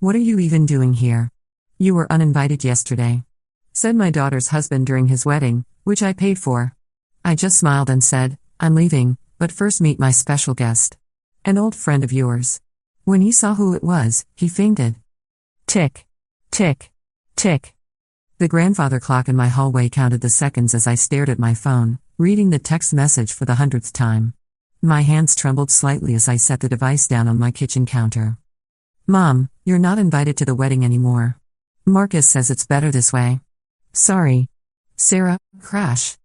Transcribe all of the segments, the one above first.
What are you even doing here? You were uninvited yesterday," said my daughter's husband during his wedding, which I paid for. I just smiled and said, "I'm leaving, but first meet my special guest. An old friend of yours." When he saw who it was, he fainted. Tick, tick, tick. The grandfather clock in my hallway counted the seconds as I stared at my phone, reading the text message for the 100th time. My hands trembled slightly as I set the device down on my kitchen counter. "Mom, you're not invited to the wedding anymore. Marcus says it's better this way. Sorry. Sarah." Crash.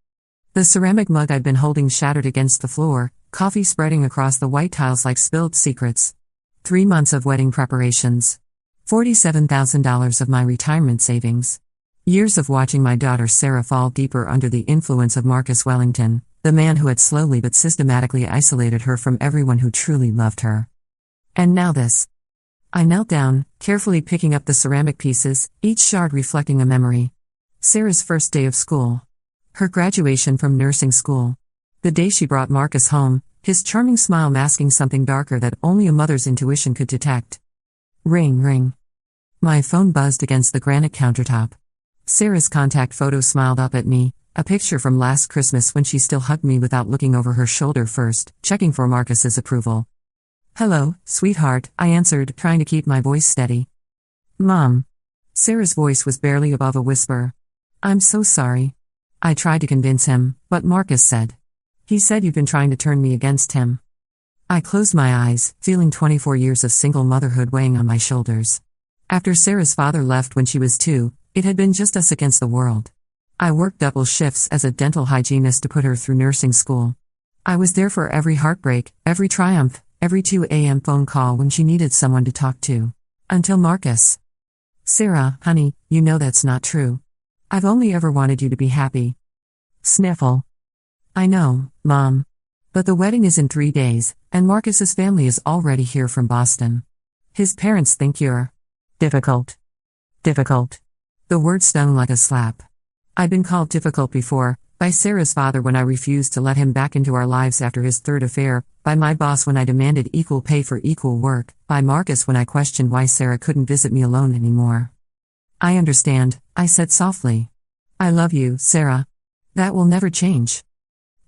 The ceramic mug I'd been holding shattered against the floor, coffee spreading across the white tiles like spilled secrets. 3 months of wedding preparations. $47,000 of my retirement savings. Years of watching my daughter Sarah fall deeper under the influence of Marcus Wellington, the man who had slowly but systematically isolated her from everyone who truly loved her. And now this. I knelt down, carefully picking up the ceramic pieces, each shard reflecting a memory. Sarah's first day of school. Her graduation from nursing school. The day she brought Marcus home, his charming smile masking something darker that only a mother's intuition could detect. Ring, ring. My phone buzzed against the granite countertop. Sarah's contact photo smiled up at me, a picture from last Christmas when she still hugged me without looking over her shoulder first, checking for Marcus's approval. "Hello, sweetheart," I answered, trying to keep my voice steady. "Mom." Sarah's voice was barely above a whisper. "I'm so sorry." I tried to convince him, but Marcus said. "He said you've been trying to turn me against him." I closed my eyes, feeling 24 years of single motherhood weighing on my shoulders. After Sarah's father left when she was 2, it had been just us against the world. I worked double shifts as a dental hygienist to put her through nursing school. I was there for every heartbreak, every triumph, every 2 a.m. phone call when she needed someone to talk to. Until Marcus. "Sarah, honey, you know that's not true. I've only ever wanted you to be happy." Sniffle. "I know, Mom. But the wedding is in 3 days, and Marcus's family is already here from Boston. His parents think you're difficult." Difficult. The word stung like a slap. I'd been called difficult before, by Sarah's father when I refused to let him back into our lives after his third affair, by my boss when I demanded equal pay for equal work, by Marcus when I questioned why Sarah couldn't visit me alone anymore. "I understand," I said softly. "I love you, Sarah. That will never change."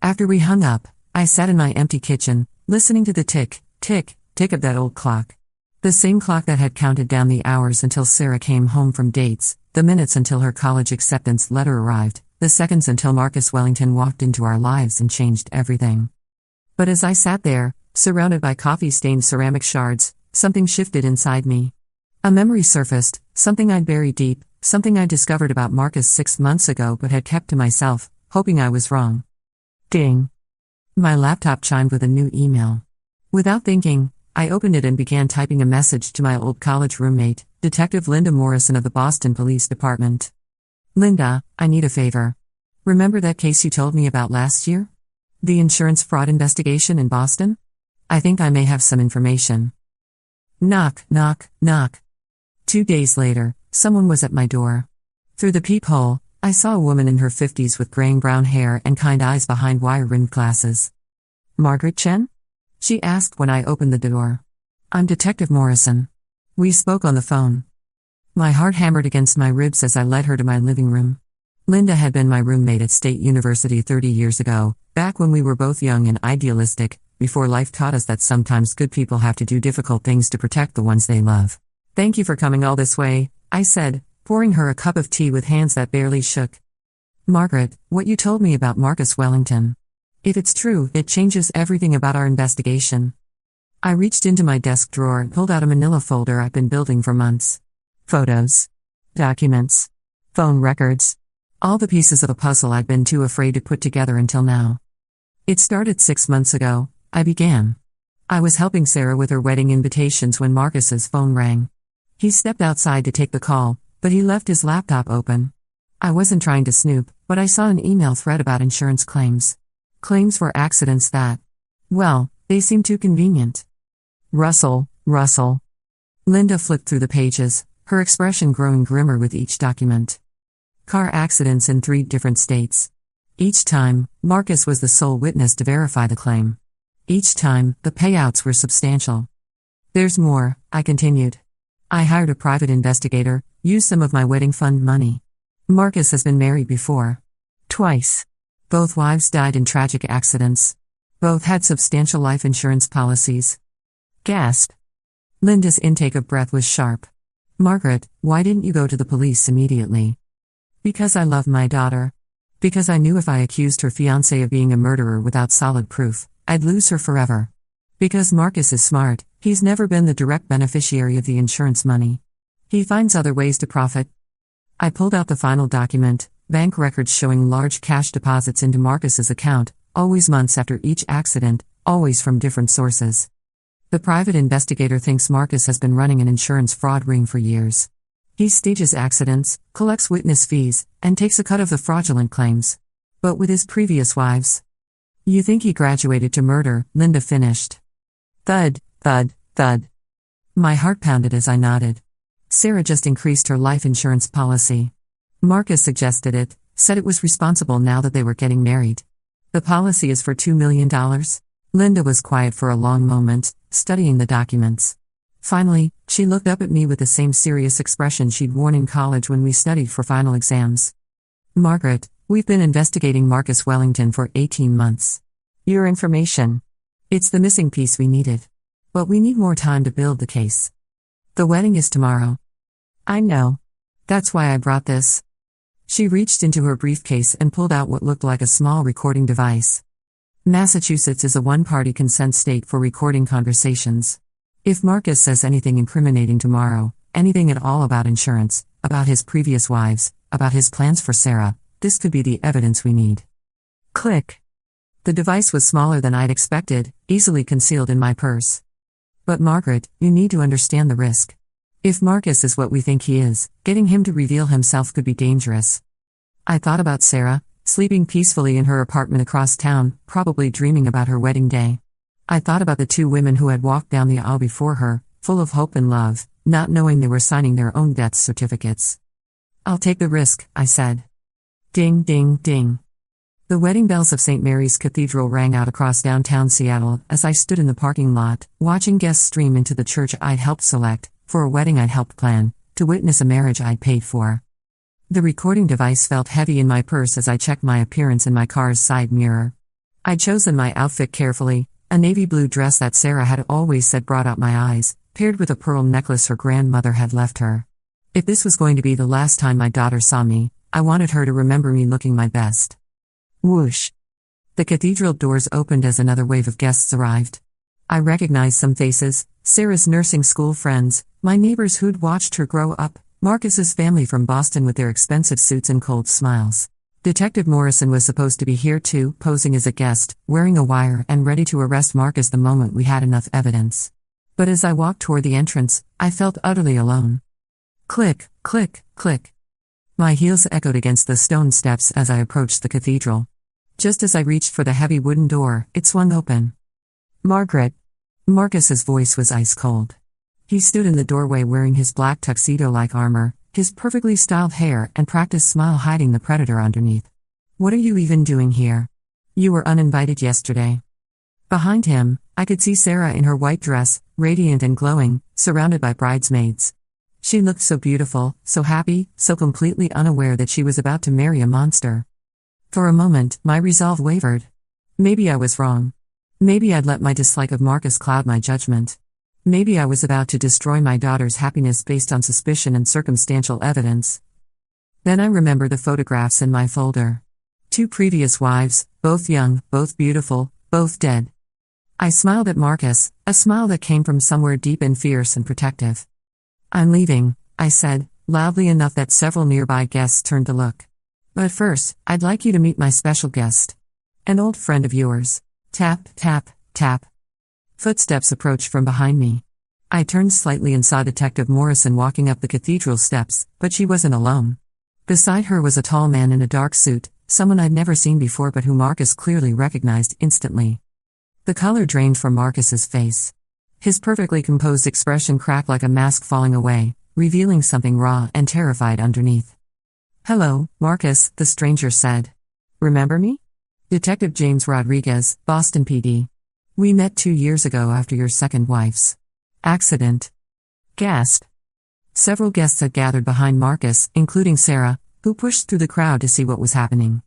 After we hung up, I sat in my empty kitchen, listening to the tick, tick, tick of that old clock. The same clock that had counted down the hours until Sarah came home from dates, the minutes until her college acceptance letter arrived, the seconds until Marcus Wellington walked into our lives and changed everything. But as I sat there, surrounded by coffee-stained ceramic shards, something shifted inside me. A memory surfaced, something I'd buried deep, something I discovered about Marcus 6 months ago but had kept to myself, hoping I was wrong. Ding. My laptop chimed with a new email. Without thinking, I opened it and began typing a message to my old college roommate, Detective Linda Morrison of the Boston Police Department. "Linda, I need a favor. Remember that case you told me about last year? The insurance fraud investigation in Boston? I think I may have some information." Knock, knock, knock. 2 days later, someone was at my door. Through the peephole, I saw a woman in her 50s with graying brown hair and kind eyes behind wire-rimmed glasses. "Margaret Chen?" she asked when I opened the door. "I'm Detective Morrison." We spoke on the phone. My heart hammered against my ribs as I led her to my living room. Linda had been my roommate at State University 30 years ago, back when we were both young and idealistic, before life taught us that sometimes good people have to do difficult things to protect the ones they love. "Thank you for coming all this way," I said, pouring her a cup of tea with hands that barely shook. "Margaret, what you told me about Marcus Wellington. If it's true, it changes everything about our investigation." I reached into my desk drawer and pulled out a manila folder I've been building for months. Photos. Documents. Phone records. All the pieces of a puzzle I'd been too afraid to put together until now. "It started 6 months ago," I began. I was helping Sarah with her wedding invitations when Marcus's phone rang. He stepped outside to take the call, but he left his laptop open. I wasn't trying to snoop, but I saw an email thread about insurance claims. Claims for accidents that, well, they seemed too convenient. Russell. Linda flipped through the pages, her expression growing grimmer with each document. Car accidents in 3 different states. Each time, Marcus was the sole witness to verify the claim. Each time, the payouts were substantial. "There's more," I continued. I hired a private investigator, used some of my wedding fund money. Marcus has been married before. Twice. Both wives died in tragic accidents. Both had substantial life insurance policies. Gasp. Linda's intake of breath was sharp. Margaret, why didn't you go to the police immediately? Because I love my daughter. Because I knew if I accused her fiancé of being a murderer without solid proof, I'd lose her forever. Because Marcus is smart, he's never been the direct beneficiary of the insurance money. He finds other ways to profit. I pulled out the final document, bank records showing large cash deposits into Marcus's account, always months after each accident, always from different sources. The private investigator thinks Marcus has been running an insurance fraud ring for years. He stages accidents, collects witness fees, and takes a cut of the fraudulent claims. But with his previous wives. You think he graduated to murder, Linda finished. Thud, thud, thud. My heart pounded as I nodded. Sarah just increased her life insurance policy. Marcus suggested it, said it was responsible now that they were getting married. The policy is for $2 million. Linda was quiet for a long moment, studying the documents. Finally, she looked up at me with the same serious expression she'd worn in college when we studied for final exams. Margaret, we've been investigating Marcus Wellington for 18 months. Your information. It's the missing piece we needed. But we need more time to build the case. The wedding is tomorrow. I know. That's why I brought this. She reached into her briefcase and pulled out what looked like a small recording device. Massachusetts is a one-party consent state for recording conversations. If Marcus says anything incriminating tomorrow, anything at all about insurance, about his previous wives, about his plans for Sarah, this could be the evidence we need. Click. The device was smaller than I'd expected, easily concealed in my purse. But Margaret, you need to understand the risk. If Marcus is what we think he is, getting him to reveal himself could be dangerous. I thought about Sarah, sleeping peacefully in her apartment across town, probably dreaming about her wedding day. I thought about the two women who had walked down the aisle before her, full of hope and love, not knowing they were signing their own death certificates. I'll take the risk, I said. Ding, ding, ding. The wedding bells of St. Mary's Cathedral rang out across downtown Seattle as I stood in the parking lot, watching guests stream into the church I'd helped select, for a wedding I'd helped plan, to witness a marriage I'd paid for. The recording device felt heavy in my purse as I checked my appearance in my car's side mirror. I'd chosen my outfit carefully, a navy blue dress that Sarah had always said brought out my eyes, paired with a pearl necklace her grandmother had left her. If this was going to be the last time my daughter saw me, I wanted her to remember me looking my best. Whoosh. The cathedral doors opened as another wave of guests arrived. I recognized some faces, Sarah's nursing school friends, my neighbors who'd watched her grow up, Marcus's family from Boston with their expensive suits and cold smiles. Detective Morrison was supposed to be here too, posing as a guest, wearing a wire and ready to arrest Marcus the moment we had enough evidence. But as I walked toward the entrance, I felt utterly alone. Click, click, click. My heels echoed against the stone steps as I approached the cathedral. Just as I reached for the heavy wooden door, it swung open. Margaret. Marcus's voice was ice cold. He stood in the doorway wearing his black tuxedo-like armor, his perfectly styled hair and practiced smile hiding the predator underneath. What are you even doing here? You were uninvited yesterday. Behind him, I could see Sarah in her white dress, radiant and glowing, surrounded by bridesmaids. She looked so beautiful, so happy, so completely unaware that she was about to marry a monster. For a moment, my resolve wavered. Maybe I was wrong. Maybe I'd let my dislike of Marcus cloud my judgment. Maybe I was about to destroy my daughter's happiness based on suspicion and circumstantial evidence. Then I remember the photographs in my folder. 2 previous wives, both young, both beautiful, both dead. I smiled at Marcus, a smile that came from somewhere deep and fierce and protective. I'm leaving, I said, loudly enough that several nearby guests turned to look. But first, I'd like you to meet my special guest. An old friend of yours. Tap, tap, tap. Footsteps approached from behind me. I turned slightly and saw Detective Morrison walking up the cathedral steps, but she wasn't alone. Beside her was a tall man in a dark suit, someone I'd never seen before but who Marcus clearly recognized instantly. The color drained from Marcus's face. His perfectly composed expression cracked like a mask falling away, revealing something raw and terrified underneath. Hello, Marcus, the stranger said. Remember me? Detective James Rodriguez, Boston PD. We met 2 years ago after your second wife's accident. Gasp. Several guests had gathered behind Marcus, including Sarah, who pushed through the crowd to see what was happening.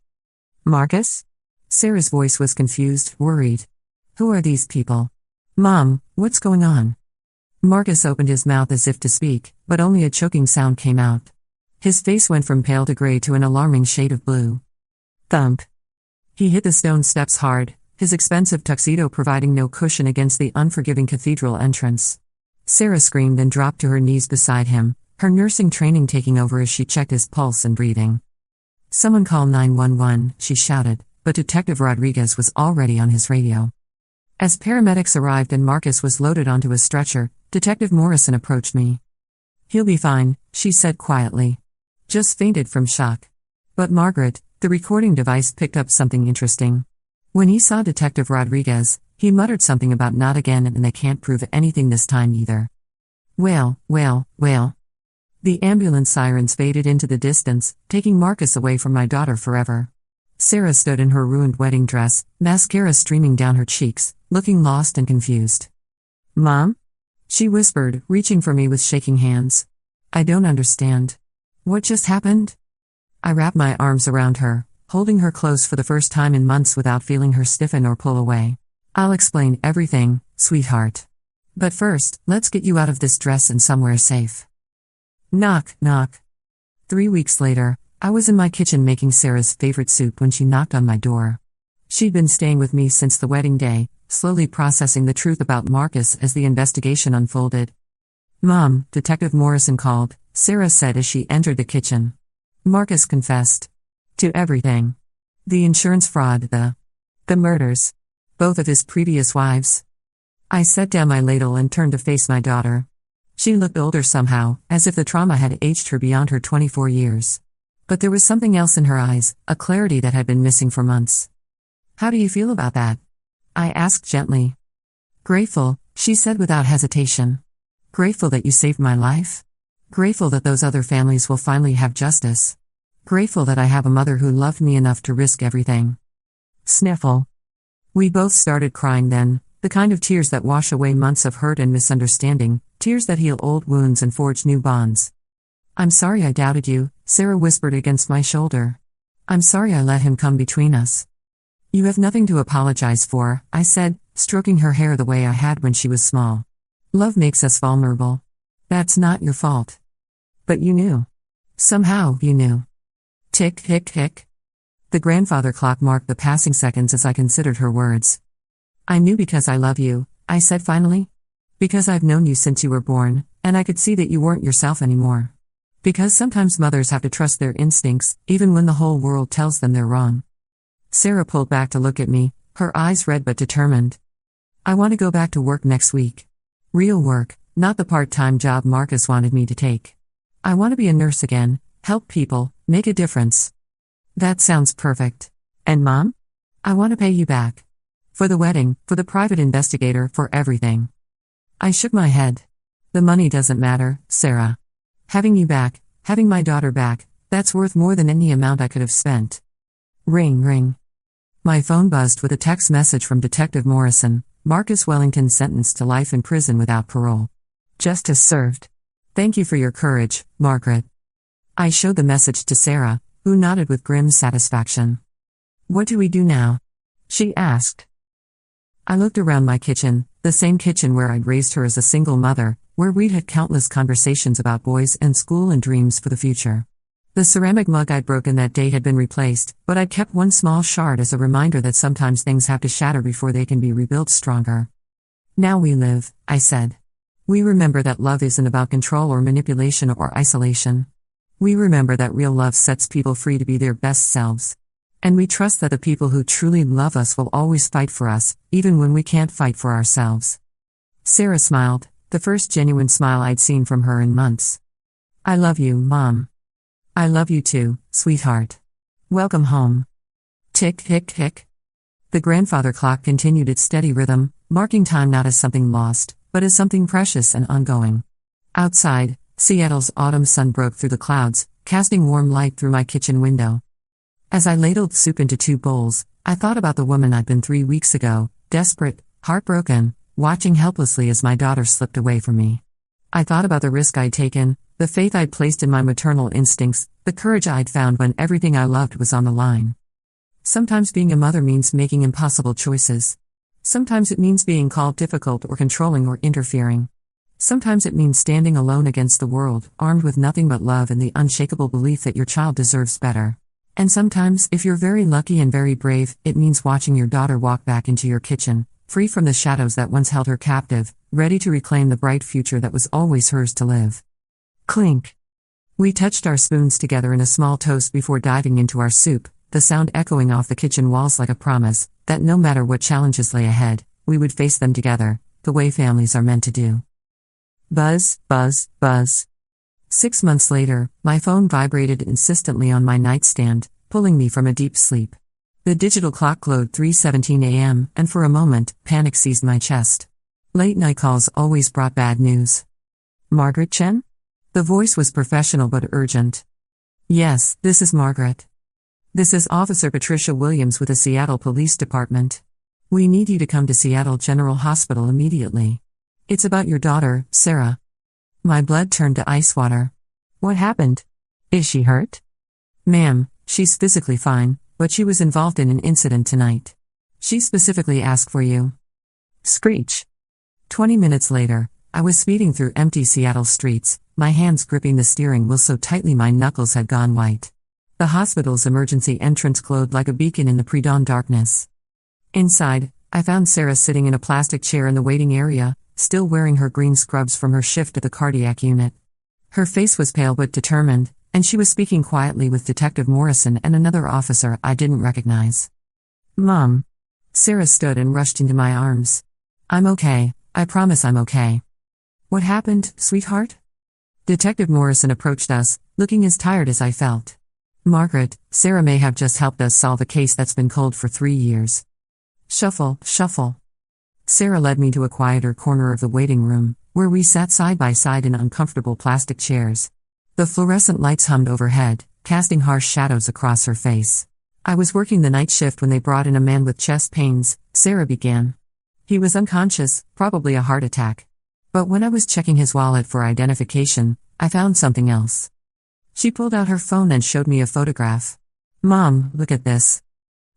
Marcus? Sarah's voice was confused, worried. Who are these people? Mom, what's going on? Marcus opened his mouth as if to speak, but only a choking sound came out. His face went from pale to gray to an alarming shade of blue. Thump. He hit the stone steps hard, his expensive tuxedo providing no cushion against the unforgiving cathedral entrance. Sarah screamed and dropped to her knees beside him, her nursing training taking over as she checked his pulse and breathing. Someone call 911, she shouted, but Detective Rodriguez was already on his radio. As paramedics arrived and Marcus was loaded onto a stretcher, Detective Morrison approached me. He'll be fine, she said quietly. Just fainted from shock. But Margaret, the recording device picked up something interesting. When he saw Detective Rodriguez, he muttered something about not again and they can't prove anything this time either. Wail. The ambulance sirens faded into the distance, taking Marcus away from my daughter forever. Sarah stood in her ruined wedding dress, mascara streaming down her cheeks, looking lost and confused. Mom? She whispered, reaching for me with shaking hands. I don't understand. What just happened? I wrapped my arms around her, holding her close for the first time in months without feeling her stiffen or pull away. I'll explain everything, sweetheart. But first, let's get you out of this dress and somewhere safe. Knock, knock. 3 weeks later, I was in my kitchen making Sarah's favorite soup when she knocked on my door. She'd been staying with me since the wedding day, slowly processing the truth about Marcus as the investigation unfolded. Mom, Detective Morrison called, Sarah said as she entered the kitchen. Marcus confessed. To everything. The insurance fraud, the murders. Both of his previous wives. I set down my ladle and turned to face my daughter. She looked older somehow, as if the trauma had aged her beyond her 24 years. But there was something else in her eyes, a clarity that had been missing for months. How do you feel about that? I asked gently. Grateful, she said without hesitation. Grateful that you saved my life. Grateful that those other families will finally have justice. Grateful that I have a mother who loved me enough to risk everything. Sniffle. We both started crying then, the kind of tears that wash away months of hurt and misunderstanding, tears that heal old wounds and forge new bonds. I'm sorry I doubted you, Sarah whispered against my shoulder. I'm sorry I let him come between us. You have nothing to apologize for, I said, stroking her hair the way I had when she was small. Love makes us vulnerable. That's not your fault. But you knew. Somehow, you knew. Tick, tick, tick. The grandfather clock marked the passing seconds as I considered her words. I knew because I love you, I said finally. Because I've known you since you were born, and I could see that you weren't yourself anymore. Because sometimes mothers have to trust their instincts, even when the whole world tells them they're wrong. Sarah pulled back to look at me, her eyes red but determined. I want to go back to work next week. Real work, not the part-time job Marcus wanted me to take. I want to be a nurse again, help people, make a difference. That sounds perfect. And Mom? I want to pay you back. For the wedding, for the private investigator, for everything. I shook my head. The money doesn't matter, Sarah. Having you back, having my daughter back, that's worth more than any amount I could have spent. Ring, ring. My phone buzzed with a text message from Detective Morrison, Marcus Wellington sentenced to life in prison without parole. Justice served. Thank you for your courage, Margaret. I showed the message to Sarah, who nodded with grim satisfaction. What do we do now? She asked. I looked around my kitchen, the same kitchen where I'd raised her as a single mother, where we'd had countless conversations about boys and school and dreams for the future. The ceramic mug I'd broken that day had been replaced, but I'd kept one small shard as a reminder that sometimes things have to shatter before they can be rebuilt stronger. Now we live, I said. We remember that love isn't about control or manipulation or isolation. We remember that real love sets people free to be their best selves. And we trust that the people who truly love us will always fight for us, even when we can't fight for ourselves. Sarah smiled, the first genuine smile I'd seen from her in months. I love you, Mom. I love you too, sweetheart. Welcome home. Tick, tick, tick. The grandfather clock continued its steady rhythm, marking time not as something lost, but as something precious and ongoing. Outside, Seattle's autumn sun broke through the clouds, casting warm light through my kitchen window. As I ladled soup into 2 bowls, I thought about the woman I'd been 3 weeks ago, desperate, heartbroken, watching helplessly as my daughter slipped away from me. I thought about the risk I'd taken, the faith I'd placed in my maternal instincts, the courage I'd found when everything I loved was on the line. Sometimes being a mother means making impossible choices. Sometimes it means being called difficult or controlling or interfering. Sometimes it means standing alone against the world, armed with nothing but love and the unshakable belief that your child deserves better. And sometimes, if you're very lucky and very brave, it means watching your daughter walk back into your kitchen, free from the shadows that once held her captive, ready to reclaim the bright future that was always hers to live. Clink. We touched our spoons together in a small toast before diving into our soup, the sound echoing off the kitchen walls like a promise that no matter what challenges lay ahead, we would face them together, the way families are meant to do. Buzz, buzz, buzz. 6 months later, my phone vibrated insistently on my nightstand, pulling me from a deep sleep. The digital clock glowed 3:17 a.m., and for a moment, panic seized my chest. Late-night calls always brought bad news. Margaret Chen? The voice was professional but urgent. Yes, this is Margaret. This is Officer Patricia Williams with the Seattle Police Department. We need you to come to Seattle General Hospital immediately. It's about your daughter, Sarah. My blood turned to ice water. What happened? Is she hurt? Ma'am, she's physically fine, but she was involved in an incident tonight. She specifically asked for you. Screech. 20 minutes later, I was speeding through empty Seattle streets, my hands gripping the steering wheel so tightly my knuckles had gone white. The hospital's emergency entrance glowed like a beacon in the pre-dawn darkness. Inside, I found Sarah sitting in a plastic chair in the waiting area, still wearing her green scrubs from her shift at the cardiac unit. Her face was pale but determined, and she was speaking quietly with Detective Morrison and another officer I didn't recognize. Mom. Sarah stood and rushed into my arms. I'm okay, I promise I'm okay. What happened, sweetheart? Detective Morrison approached us, looking as tired as I felt. Margaret, Sarah may have just helped us solve a case that's been cold for 3 years. Shuffle, shuffle. Sarah led me to a quieter corner of the waiting room, where we sat side by side in uncomfortable plastic chairs. The fluorescent lights hummed overhead, casting harsh shadows across her face. I was working the night shift when they brought in a man with chest pains, Sarah began. He was unconscious, probably a heart attack. But when I was checking his wallet for identification, I found something else. She pulled out her phone and showed me a photograph. Mom, look at this.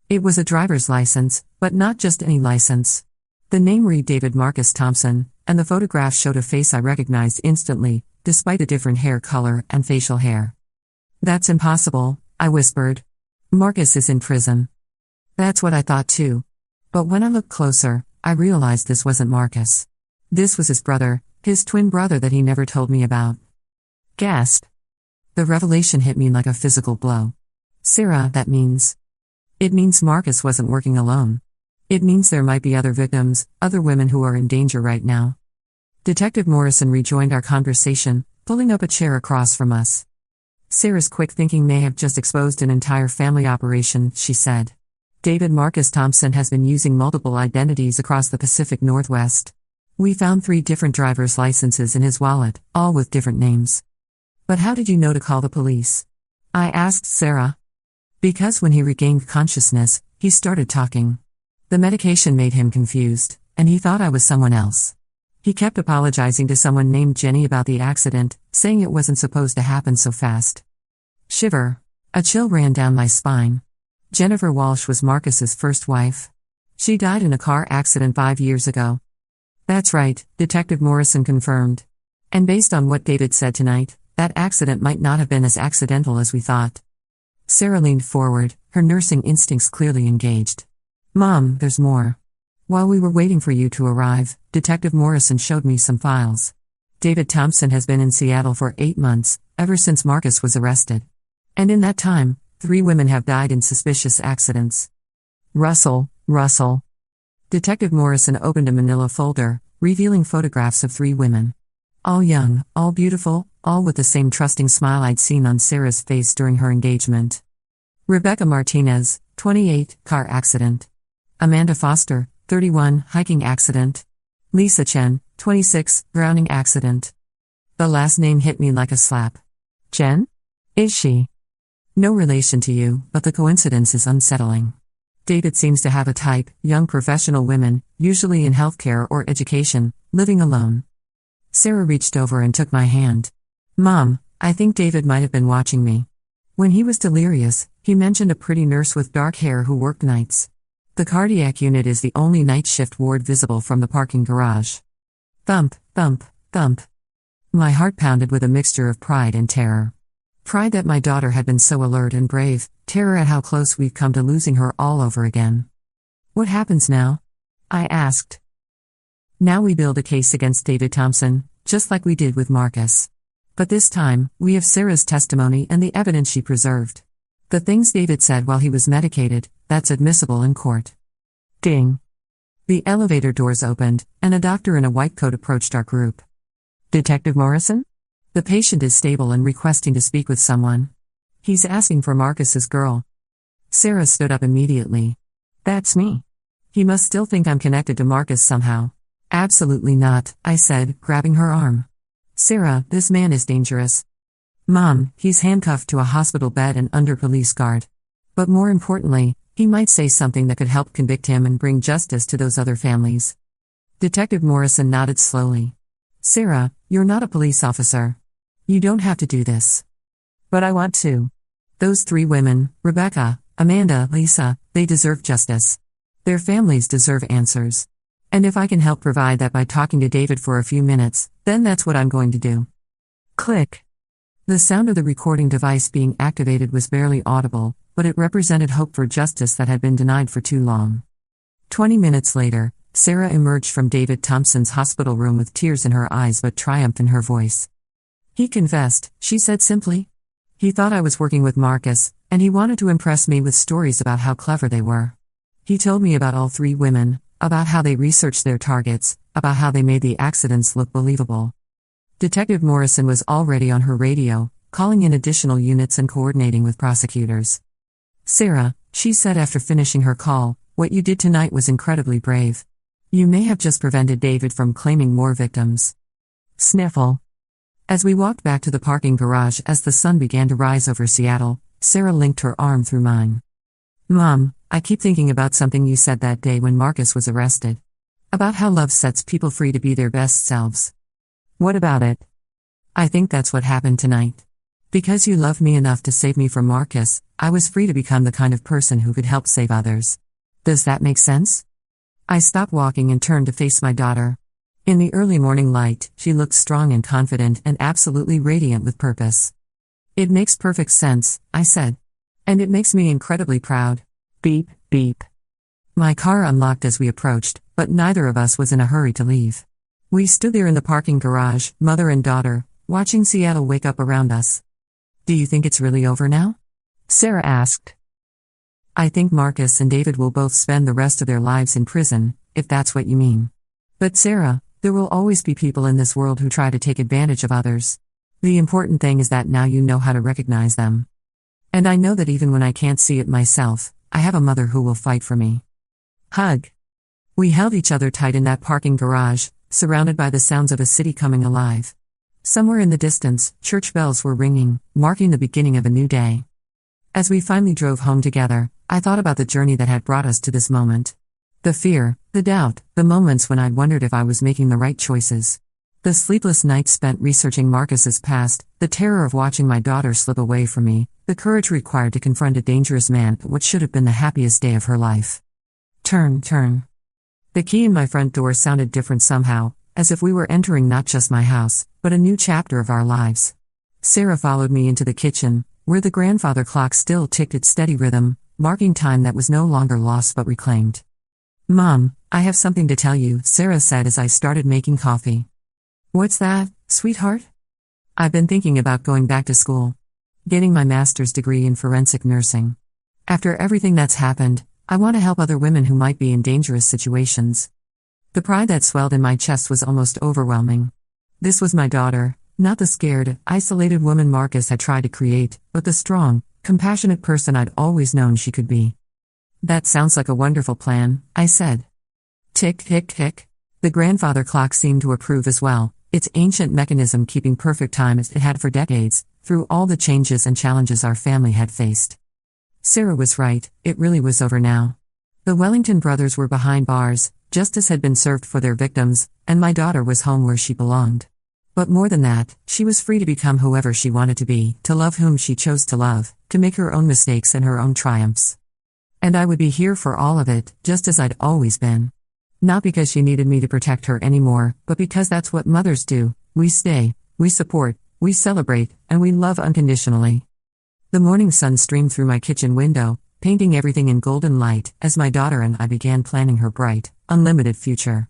It was a driver's license, but not just any license. The name read David Marcus Thompson, and the photograph showed a face I recognized instantly, despite a different hair color and facial hair. That's impossible, I whispered. Marcus is in prison. That's what I thought too. But when I looked closer, I realized this wasn't Marcus. This was his brother, his twin brother that he never told me about. Gasp. The revelation hit me like a physical blow. Sarah, that means. It means Marcus wasn't working alone. It means there might be other victims, other women who are in danger right now. Detective Morrison rejoined our conversation, pulling up a chair across from us. Sarah's quick thinking may have just exposed an entire family operation, she said. David Marcus Thompson has been using multiple identities across the Pacific Northwest. We found 3 different driver's licenses in his wallet, all with different names. But how did you know to call the police? I asked Sarah. Because when he regained consciousness, he started talking. The medication made him confused, and he thought I was someone else. He kept apologizing to someone named Jenny about the accident, saying it wasn't supposed to happen so fast. Shiver. A chill ran down my spine. Jennifer Walsh was Marcus's first wife. She died in a car accident 5 years ago. That's right, Detective Morrison confirmed. And based on what David said tonight, that accident might not have been as accidental as we thought. Sarah leaned forward, her nursing instincts clearly engaged. Mom, there's more. While we were waiting for you to arrive, Detective Morrison showed me some files. David Thompson has been in Seattle for 8 months, ever since Marcus was arrested. And in that time, 3 women have died in suspicious accidents. Russell. Detective Morrison opened a manila folder, revealing photographs of 3 women. All young, all beautiful, all with the same trusting smile I'd seen on Sarah's face during her engagement. Rebecca Martinez, 28, car accident. Amanda Foster, 31, hiking accident. Lisa Chen, 26, drowning accident. The last name hit me like a slap. Chen? Is she? No relation to you, but the coincidence is unsettling. David seems to have a type, young professional women, usually in healthcare or education, living alone. Sarah reached over and took my hand. Mom, I think David might have been watching me. When he was delirious, he mentioned a pretty nurse with dark hair who worked nights. The cardiac unit is the only night shift ward visible from the parking garage. Thump, thump, thump. My heart pounded with a mixture of pride and terror. Pride that my daughter had been so alert and brave, terror at how close we've come to losing her all over again. What happens now? I asked. Now we build a case against David Thompson, just like we did with Marcus. But this time, we have Sarah's testimony and the evidence she preserved. The things David said while he was medicated, that's admissible in court. Ding. The elevator doors opened, and a doctor in a white coat approached our group. Detective Morrison? The patient is stable and requesting to speak with someone. He's asking for Marcus's girl. Sarah stood up immediately. That's me. He must still think I'm connected to Marcus somehow. Absolutely not, I said, grabbing her arm. Sarah, this man is dangerous. Mom, he's handcuffed to a hospital bed and under police guard. But more importantly, he might say something that could help convict him and bring justice to those other families. Detective Morrison nodded slowly. Sarah, you're not a police officer. You don't have to do this. But I want to. Those 3 women, Rebecca, Amanda, Lisa, they deserve justice. Their families deserve answers. And if I can help provide that by talking to David for a few minutes, then that's what I'm going to do. Click. The sound of the recording device being activated was barely audible, but it represented hope for justice that had been denied for too long. 20 minutes later, Sarah emerged from David Thompson's hospital room with tears in her eyes but triumph in her voice. He confessed, she said simply. He thought I was working with Marcus, and he wanted to impress me with stories about how clever they were. He told me about all 3 women, about how they researched their targets, about how they made the accidents look believable. Detective Morrison was already on her radio, calling in additional units and coordinating with prosecutors. Sarah, she said after finishing her call, what you did tonight was incredibly brave. You may have just prevented David from claiming more victims. Sniffle. As we walked back to the parking garage as the sun began to rise over Seattle, Sarah linked her arm through mine. Mom, I keep thinking about something you said that day when Marcus was arrested. About how love sets people free to be their best selves. What about it? I think that's what happened tonight. Because you loved me enough to save me from Marcus, I was free to become the kind of person who could help save others. Does that make sense? I stopped walking and turned to face my daughter. In the early morning light, she looked strong and confident and absolutely radiant with purpose. It makes perfect sense, I said. And it makes me incredibly proud. Beep, beep. My car unlocked as we approached, but neither of us was in a hurry to leave. We stood there in the parking garage, mother and daughter, watching Seattle wake up around us. Do you think it's really over now? Sarah asked. I think Marcus and David will both spend the rest of their lives in prison, if that's what you mean. But Sarah, there will always be people in this world who try to take advantage of others. The important thing is that now you know how to recognize them. And I know that even when I can't see it myself, I have a mother who will fight for me. Hug. We held each other tight in that parking garage, surrounded by the sounds of a city coming alive. Somewhere in the distance, church bells were ringing, marking the beginning of a new day. As we finally drove home together, I thought about the journey that had brought us to this moment. The fear, the doubt, the moments when I'd wondered if I was making the right choices. The sleepless nights spent researching Marcus's past, the terror of watching my daughter slip away from me, the courage required to confront a dangerous man at what should have been the happiest day of her life. Turn. The key in my front door sounded different somehow, as if we were entering not just my house, but a new chapter of our lives. Sarah followed me into the kitchen, where the grandfather clock still ticked its steady rhythm, marking time that was no longer lost but reclaimed. Mom, I have something to tell you, Sarah said as I started making coffee. What's that, sweetheart? I've been thinking about going back to school. Getting my master's degree in forensic nursing. After everything that's happened, I want to help other women who might be in dangerous situations. The pride that swelled in my chest was almost overwhelming. This was my daughter, not the scared, isolated woman Marcus had tried to create, but the strong, compassionate person I'd always known she could be. That sounds like a wonderful plan, I said. Tick, tick, tick. The grandfather clock seemed to approve as well, its ancient mechanism keeping perfect time as it had for decades, through all the changes and challenges our family had faced. Sarah was right, it really was over now. The Wellington brothers were behind bars, justice had been served for their victims, and my daughter was home where she belonged. But more than that, she was free to become whoever she wanted to be, to love whom she chose to love, to make her own mistakes and her own triumphs. And I would be here for all of it, just as I'd always been. Not because she needed me to protect her anymore, but because that's what mothers do. We stay, we support, we celebrate, and we love unconditionally. The morning sun streamed through my kitchen window, painting everything in golden light, as my daughter and I began planning her bright, unlimited future.